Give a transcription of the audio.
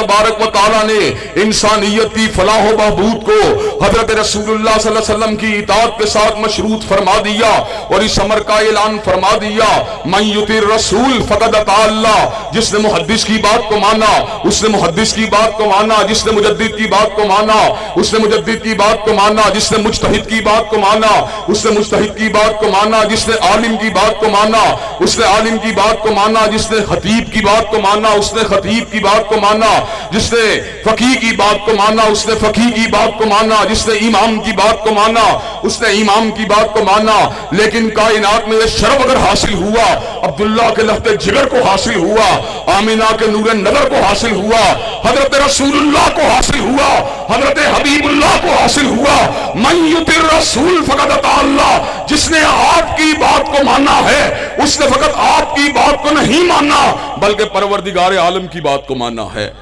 तबारक व तआला ने इंसानियत की फलाह व बहबूद को हजरत रसूलुल्लाह सल्लल्लाहु अलैहि वसल्लम की इताअत के साथ मशरूत फरमा दिया और इस अमर का ऐलान फरमा दिया, मन युतिर रसूल फक़द अता अल्लाह। जिसने मुहद्दिस की बात को माना उसने मुहद्दिस की बात को माना, जिसने मुजद्दिद की बात को माना उसने मुजद्दिद की बात को माना, जिसने मुज्तहिद की बात को माना उसने मुज्तहिद की बात को माना, जिसने आलिम की बात को माना उसने आलिम की बात को माना, जिसने खतीब की बात को माना उसने खतीब की बात को माना, जिसने फकीह की बात को माना उसने फकीह की बात को माना, जिसने इमाम की बात को माना उसने इमाम की बात को माना। लेकिन कायनात में यह शरफ अगर हासिल हुआ, अब्दुल्ला के लहते जिगर को हासिल हुआ, आमिना के नूरे नजर को हासिल हुआ, हजरत रसूलुल्लाह को हासिल हुआ, हजरत हबीबुल्लाह को हासिल हुआ, मन युतिर रसूल फक़द अता अल्लाह। जिसने आपकी बात को माना है उसने फकत आपकी बात को नहीं माना बल्कि परवरदिगार आलम की बात को माना है।